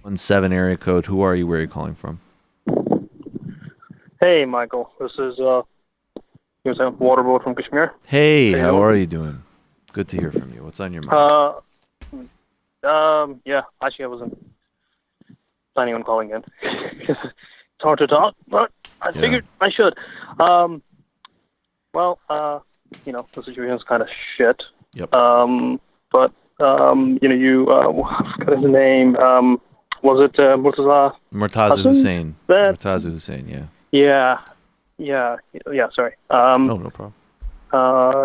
17 area code. Who are you? Where are you calling from? Hey, Michael. This is here's a waterboard from Kashmir. Hey, How you how doing? are you doing? Good to hear from you. What's on your mind? Uh, yeah. Actually, I wasn't planning on calling in. It's hard to talk, but I Yeah. figured I should. Um, well, the situation's kind of shit. Yep. But I forgot his name. Was it Murtaza Murtaza Hassan? Hussain. That? Murtaza Hussain, yeah. Yeah, yeah. Sorry. No, no problem.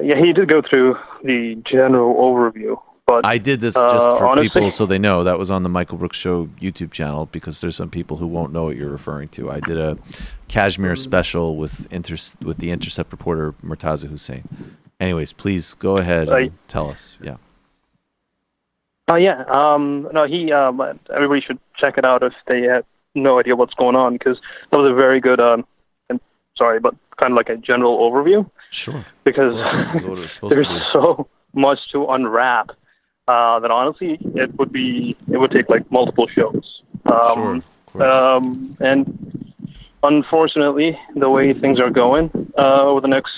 Yeah, he did go through the general overview, but I did this just for honestly, people so they know. That was on the Michael Brooks Show YouTube channel because there's some people who won't know what you're referring to. I did a Kashmir special with the Intercept reporter Murtaza Hussain. Anyways, please go ahead and tell us. Yeah. yeah, no, everybody should check it out if they have no idea what's going on, because that was a very good, and sorry, but kind of like a general overview, Sure. because That's what it was supposed there's to be. so much to unwrap that honestly it would take like multiple shows. Sure. Of course. And unfortunately, the way things are going over the next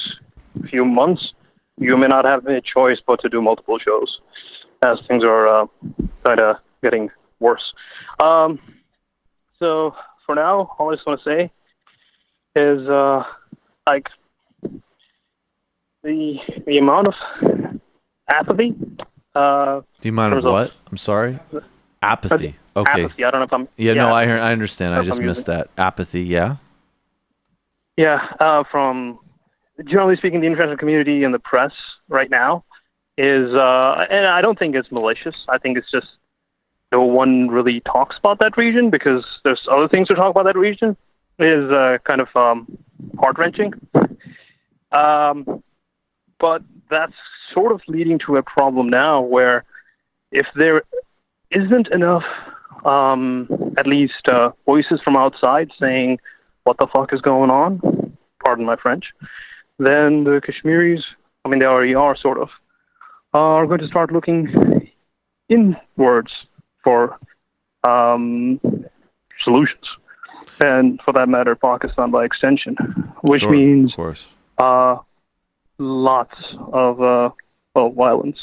few months, you may not have a choice but to do multiple shows, as things are kind of getting worse. So for now, all I just want to say is like the amount of apathy. The amount of what? I'm sorry? Apathy. Okay. Apathy. I don't know if I'm. Yeah, no, I understand. I just I'm missed that. Apathy, yeah? Yeah, from generally speaking, the international community and the press right now is, and I don't think it's malicious. I think it's just no one really talks about that region because there's other things to talk about that region. Is kind of heart-wrenching. But that's sort of leading to a problem now where if there isn't enough, at least voices from outside saying what the fuck is going on, pardon my French, then the Kashmiris, I mean, they already are sort of, are going to start looking inwards for solutions. And for that matter, Pakistan by extension, which Sure, means of course. lots of violence.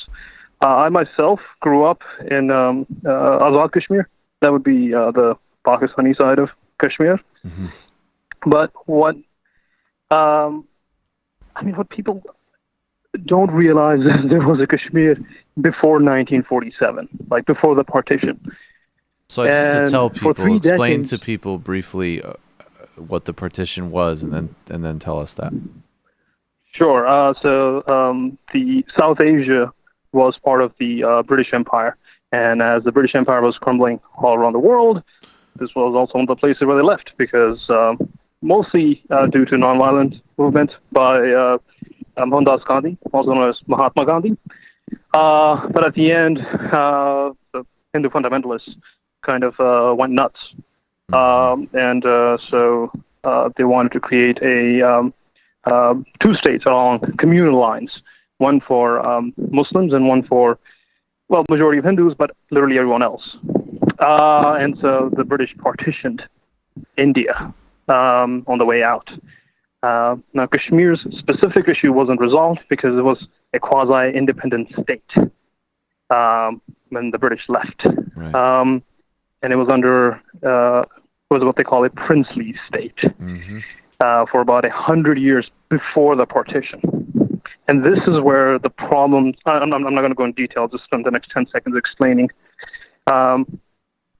I myself grew up in Azad Kashmir. That would be the Pakistani side of Kashmir. Mm-hmm. But what people don't realize is there was a Kashmir before 1947, like before the partition. So just to tell people, explain decades, to people briefly what the partition was, and then tell us that. Sure. So the South Asia was part of the British Empire, and as the British Empire was crumbling all around the world, this was also one of the places where they left, because mostly due to nonviolent movement by Mohandas Gandhi, also known as Mahatma Gandhi. But at the end, the Hindu fundamentalists kind of went nuts, and so they wanted to create two states along communal lines, one for Muslims and one for, well, majority of Hindus, but literally everyone else. And so the British partitioned India on the way out. Now, Kashmir's specific issue wasn't resolved because it was a quasi-independent state when the British left. Right. And it was under, was what they call a princely state. Mm-hmm. For about 100 years before the partition. And this is where the problem, I'm not going to go in detail, just spend the next 10 seconds explaining. For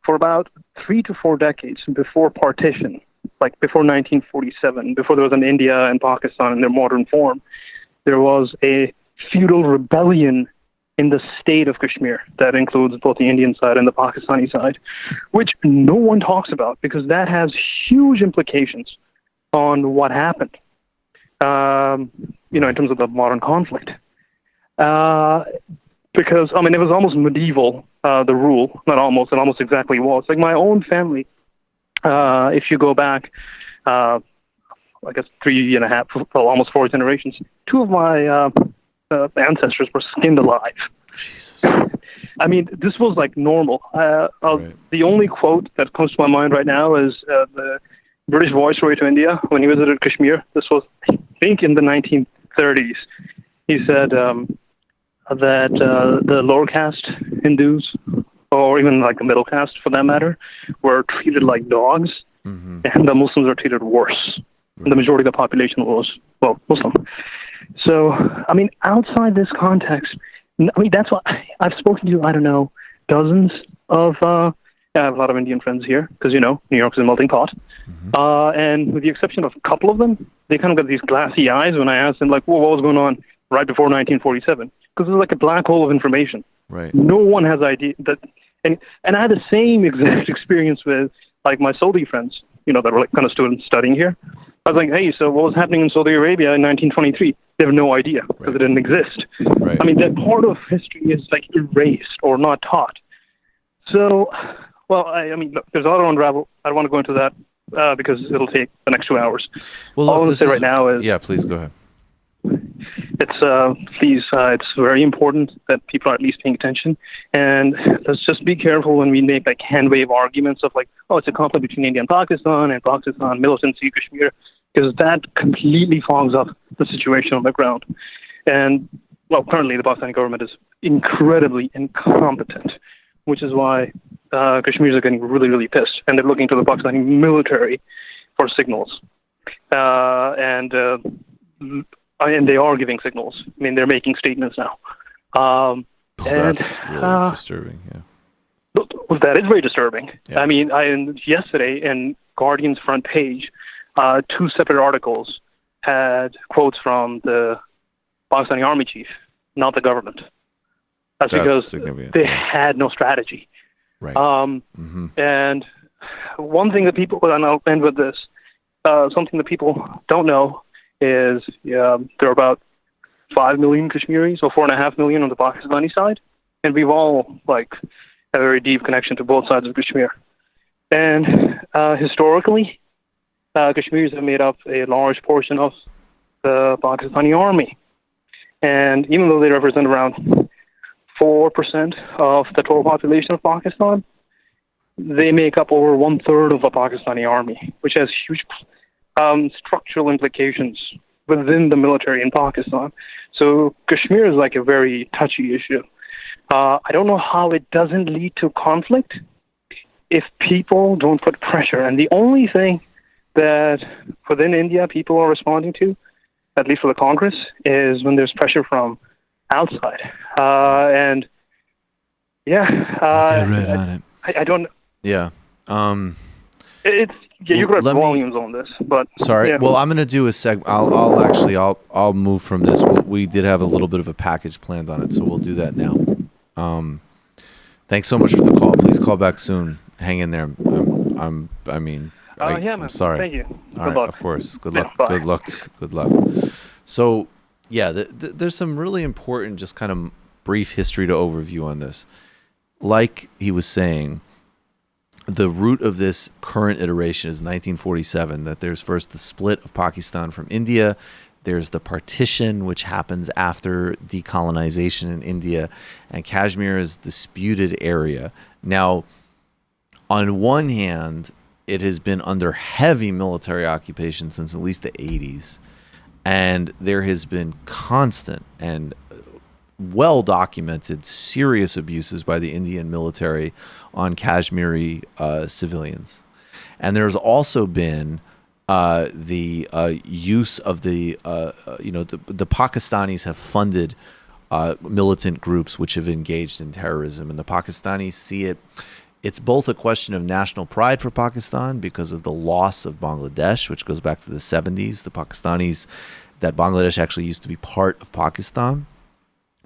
about 3 to 4 decades before partition, like before 1947, before there was an India and Pakistan in their modern form, there was a feudal rebellion in the state of Kashmir that includes both the Indian side and the Pakistani side, which no one talks about because that has huge implications on what happened, in terms of the modern conflict. Because, I mean, it was almost medieval, the rule, not almost, it almost exactly was. Like my own family, if you go back, I guess 3.5, well, almost 4 generations, 2 of my ancestors were skinned alive. Jesus. I mean, this was like normal. Right. The only quote that comes to my mind right now is the British Viceroy to India when he visited Kashmir. This was, I think, in the 1930s. He said that the lower caste Hindus, or even like the middle caste for that matter, were treated like dogs, Mm-hmm. and the Muslims are treated worse. Right. The majority of the population was, well, Muslim. So, I mean, outside this context, I mean, that's what I've spoken to, I don't know, dozens of, I have a lot of Indian friends here, because, you know, New York is a melting pot. Mm-hmm. And with the exception of a couple of them, they kind of got these glassy eyes when I asked them, like, well, what was going on right before 1947? Because it's like a black hole of information. Right. No one has idea that, and I had the same exact experience with, like, my Saudi friends, you know, that were like kind of students studying here. I was like, hey, so what was happening in Saudi Arabia in 1923? They have no idea because Right. it didn't exist. Right. I mean, that part of history is like erased or not taught. So, well, I mean, look, there's a lot to unravel. I don't want to go into that because it'll take the next 2 hours. Well, All I look, want to this say is, right now is, yeah, please go ahead. it's very important that people are at least paying attention. And let's just be careful when we make like hand wave arguments of like, oh, it's a conflict between India and Pakistan militancy, Kashmir, because that completely fogs up the situation on the ground. And well, currently the Pakistani government is incredibly incompetent, which is why Kashmiris are getting really, really pissed, and they're looking to the Pakistani military for signals. And they are giving signals. I mean, they're making statements now. That's really disturbing. Yeah. That is very disturbing. Yeah. I mean, yesterday in Guardian's front page, 2 separate articles had quotes from the Pakistani army chief, not the government. That's because significant. they had no strategy. Right. And one thing that people, and I'll end with this, something that people don't know is there are about 5 million Kashmiris or 4.5 million on the Pakistani side, and we've all like a very deep connection to both sides of Kashmir. And historically, Kashmiris have made up a large portion of the Pakistani army, and even though they represent around 4% of the total population of Pakistan, they make up over 1/3 of the Pakistani army, which has huge structural implications within the military in Pakistan. So Kashmir is like a very touchy issue. I don't know how it doesn't lead to conflict if people don't put pressure. And the only thing that within India people are responding to, at least for the Congress, is when there's pressure from outside. And yeah, Get right on it. I don't. Yeah. It's you could have let me- volumes on this, but Sorry. yeah. Well, I'm going to do a segment. I'll move from this. We did have a little bit of a package planned on it, so we'll do that now. Thanks so much for the call. Please call back soon. Hang in there. yeah, man. I'm sorry. Thank you. All Good right, luck. of course. Good Yeah, luck. bye. Good luck. Good luck. So, yeah, there's some really important, just kind of brief history to overview on this. Like he was saying, the root of this current iteration is 1947, that there's first the split of Pakistan from India. There's the partition, which happens after decolonization in India, and Kashmir is disputed area. Now, on one hand, it has been under heavy military occupation since at least the 80s, and there has been constant and well-documented serious abuses by the Indian military on Kashmiri civilians. And there's also been the use of the Pakistanis have funded militant groups which have engaged in terrorism, and the Pakistanis see it. It's both a question of national pride for Pakistan because of the loss of Bangladesh, which goes back to the 70s. The Pakistanis, that Bangladesh actually used to be part of Pakistan.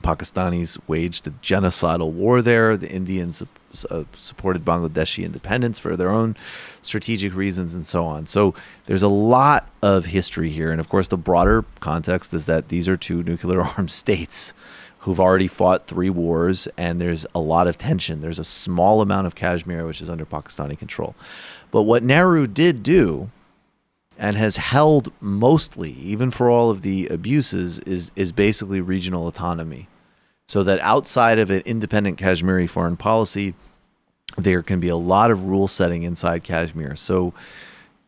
Pakistanis waged a genocidal war there. The Indians supported Bangladeshi independence for their own strategic reasons and so on. So there's a lot of history here. And of course, the broader context is that these are 2 nuclear armed states who've already fought 3 wars, and there's a lot of tension. There's a small amount of Kashmir which is under Pakistani control. But what Nehru did do, and has held mostly, even for all of the abuses, is basically regional autonomy. So that outside of an independent Kashmiri foreign policy, there can be a lot of rule setting inside Kashmir. So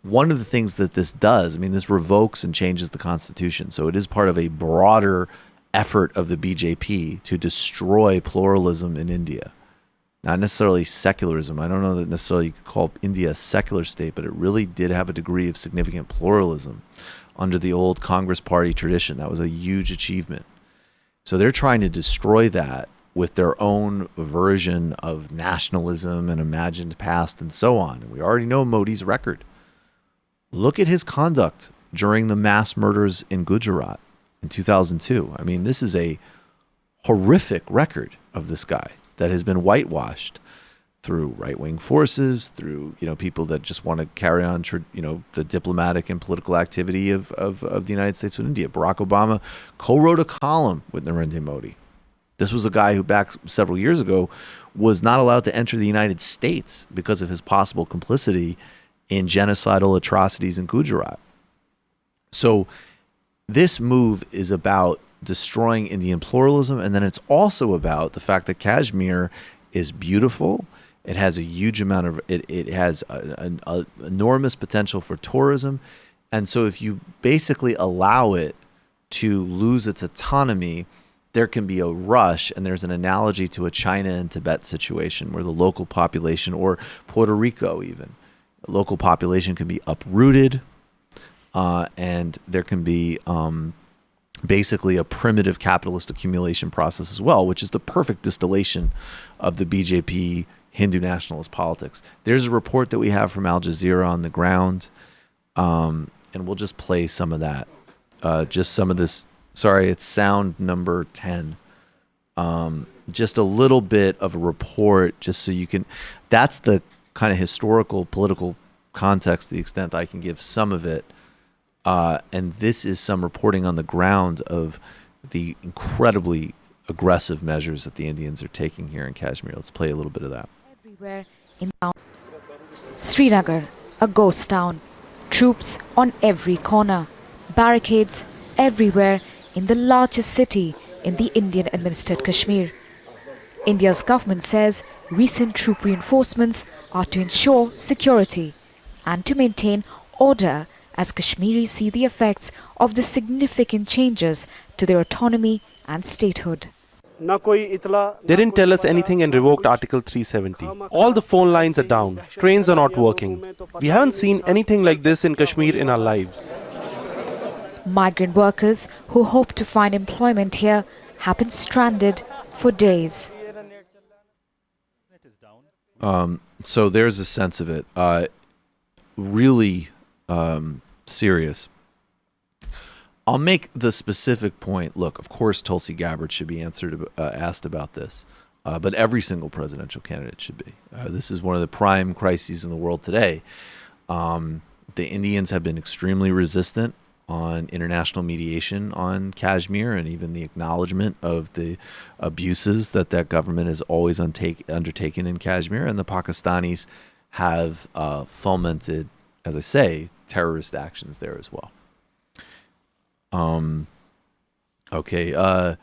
one of the things that this does, I mean, this revokes and changes the constitution. So it is part of a broader effort of the BJP to destroy pluralism in India. Not necessarily secularism. I don't know that necessarily you could call India a secular state, but it really did have a degree of significant pluralism under the old Congress Party tradition. That was a huge achievement. So they're trying to destroy that with their own version of nationalism and imagined past and so on. And we already know Modi's record. Look at his conduct during the mass murders in Gujarat in 2002. I mean, this is a horrific record of this guy that has been whitewashed through right-wing forces, through people that just want to carry on the diplomatic and political activity of the United States with India. Barack Obama co-wrote a column with Narendra Modi. This was a guy who back several years ago was not allowed to enter the United States because of his possible complicity in genocidal atrocities in Gujarat. So this move is about destroying Indian pluralism, and then it's also about the fact that Kashmir is beautiful. It has a huge amount of it has an enormous potential for tourism, and so if you basically allow it to lose its autonomy, there can be a rush, and there's an analogy to a China and Tibet situation where the local population, or Puerto Rico even, the local population can be uprooted, and there can be basically a primitive capitalist accumulation process as well, which is the perfect distillation of the BJP Hindu nationalist politics. There's a report that we have from Al Jazeera on the ground, and we'll just play some of that. Just some of this. Sorry, it's sound number 10. Just a little bit of a report, just so you can. That's the kind of historical, political context, to the extent I can give some of it. And this is some reporting on the ground of the incredibly aggressive measures that the Indians are taking here in Kashmir. Let's play a little bit of that. Everywhere in town. Srinagar, a ghost town. Troops on every corner. Barricades everywhere in the largest city in the Indian-administered Kashmir. India's government says recent troop reinforcements are to ensure security and to maintain order as Kashmiris see the effects of the significant changes to their autonomy and statehood. They didn't tell us anything and revoked Article 370. All the phone lines are down. Trains are not working. We haven't seen anything like this in Kashmir in our lives. Migrant workers who hope to find employment here have been stranded for days. So there's a sense of it. Really serious. I'll make the specific point. Look, of course, Tulsi Gabbard should be asked about this, but every single presidential candidate should be. This is one of the prime crises in the world today. The Indians have been extremely resistant on international mediation on Kashmir, and even the acknowledgement of the abuses that government has always undertaken in Kashmir. And the Pakistanis have fomented, as I say, terrorist actions there as well. Okay.